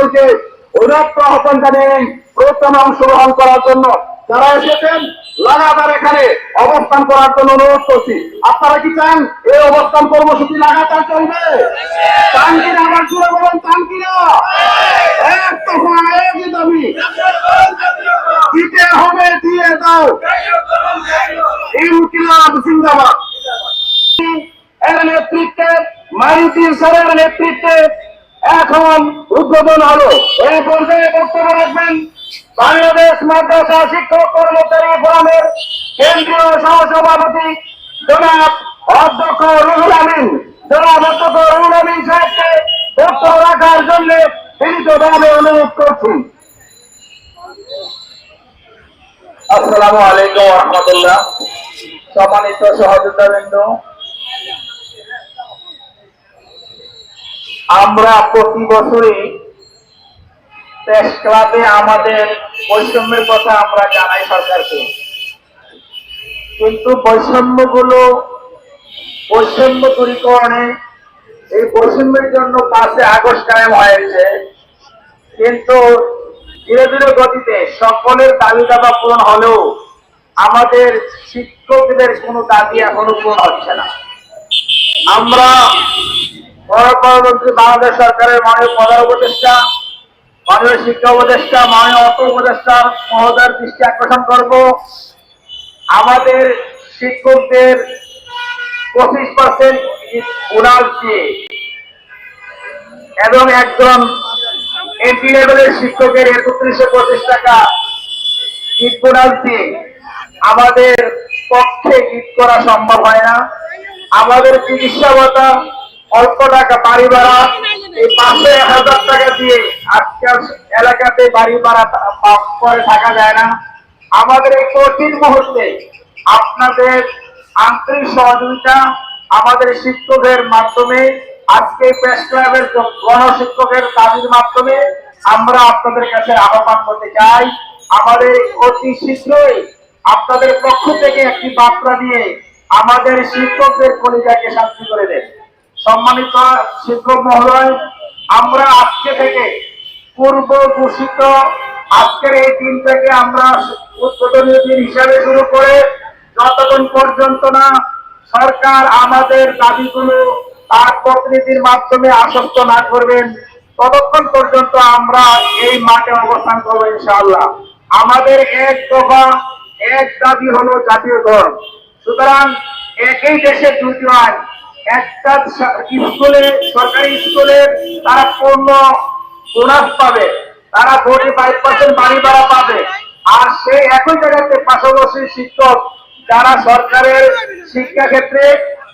সকলকে উদাত্ত আহ্বান জানিয়ে প্রথমে অংশগ্রহণ করার জন্য যারা এসেছেন লাগাতার এখানে অবস্থান করার জন্য অনুরোধ করছি। আপনারা কি চান এই অবস্থান কর্মসূচি লাগাতার চলবে? চান কিনা আমার জুড়ে বলেন, চান কিনা? এক দফা একই দাবি দিতে হবে, দিয়ে দাও। ইনকিলাব জিন্দাবাদ। এর নেতৃত্বে মাইনুদ্দিন স্যারের নেতৃত্বে এখন উদ্বোধন হলো। এই পর্যায়ে বক্তব্য রাখবেন বাংলাদেশ মাদ্রাসা শিক্ষক কর্মচারী ফোরামের কেন্দ্রীয় সহসভাপতি জনাব অধ্যক্ষ রুহুল আমিন। জনাব অধ্যক্ষ রুহুল আমিন সাহেবকে বক্তব্য রাখার জন্য বিনীতভাবে অনুরোধ করছি। আসসালামু আলাইকুম ওয়া রাহমাতুল্লাহ। সম্মানিত সহযোদ্ধাবৃন্দ, আমরা প্রতি বছরই প্রেস ক্লাবে আমাদের বৈষম্যের কথা আমরা জানাই সরকারকে, কিন্তু বৈষম্য দূরীকরণে এই বৈষম্যের জন্য 5 আগস্ট কায়েম হয়েছে, কিন্তু ধীরে ধীরে গতিতে সকলের দাবি দাবা পূরণ হলেও আমাদের শিক্ষকদের কোনো দাবি এখনো পূরণ হচ্ছে না। আমরা পরবর্তী বাংলাদেশ সরকারের মাননীয় প্রধান উপদেষ্টা, মাননীয় শিক্ষা উপদেষ্টা, মাননীয় অর্থ উপদেষ্টার মহোদয়ের দৃষ্টি আকর্ষণ করব। আমাদের শিক্ষকদের 25% বোনাস দিয়ে এবং একজন এন্ট্রি লেভেলের শিক্ষকের 3125 টাকা ঈদ বোনাস দিয়ে আমাদের পক্ষে ঈদ করা সম্ভব হয় না। আমাদের চিকিৎসা ভাতা, অল্প টাকা বাড়ি ভাড়া, এই 500-1000 টাকা দিয়ে আজকাল এলাকাতে বাড়ি ভাড়া করে থাকা যায় না। আমাদের এই কঠিন মুহূর্তে আপনাদের আন্তরিক সহযোগিতা আমাদের শিক্ষকের মাধ্যমে, আজকে প্রেস ক্লাবের গণশিক্ষকের দাবির মাধ্যমে আমরা আপনাদের কাছে আহ্বান করতে চাই। আমাদের অতি শীঘ্রই আপনাদের পক্ষ থেকে একটি বার্তা দিয়ে আমাদের শিক্ষকদের কলিজাকে শান্তি করে দেন। সম্মানিত শিক্ষক মহোদয়, আমরা আজকে থেকে পূর্ব ঘোষিত আজকের এই দিন থেকে আমরা উদ্বোধনীয় দিন হিসাবে শুরু করে যতক্ষণ পর্যন্ত না সরকার আমাদের দাবিগুলো তার প্রতিনিধির মাধ্যমে আশ্বস্ত না করবেন, ততক্ষণ পর্যন্ত আমরা এই মাঠে অবস্থান করবো ইনশাআল্লাহ। আমাদের এক দফা এক দাবি হলো জাতীয় ধর্ম। সুতরাং একই দেশে দুটি আইন, একটা স্কুলে, সরকারি স্কুলে তারা পূর্ণ বোনাস পাবে, তারা 45% বাড়ি ভাড়া পাবে, আর সেই একই জায়গাতে পাশাপাশি শিক্ষক যারা সরকারের শিক্ষা ক্ষেত্রে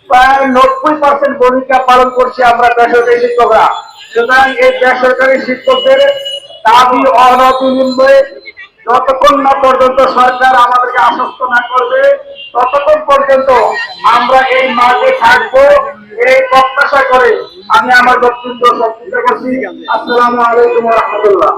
প্রায় 90% ভূমিকা পালন করছে আমরা বেসরকারি শিক্ষকরা। সুতরাং এই বেসরকারি শিক্ষকদের দাবি অনতিবিলম্বে যতক্ষণ না পর্যন্ত সরকার আমাদেরকে আশ্বস্ত না করবে ততক্ষণ পর্যন্ত আমরা এই মাঠে থাকবো, এই প্রত্যাশা করে আমি আমার বক্তব্য সংক্ষিপ্ত করছি। আসসালামু আলাইকুম ওয়া রাহমাতুল্লাহ।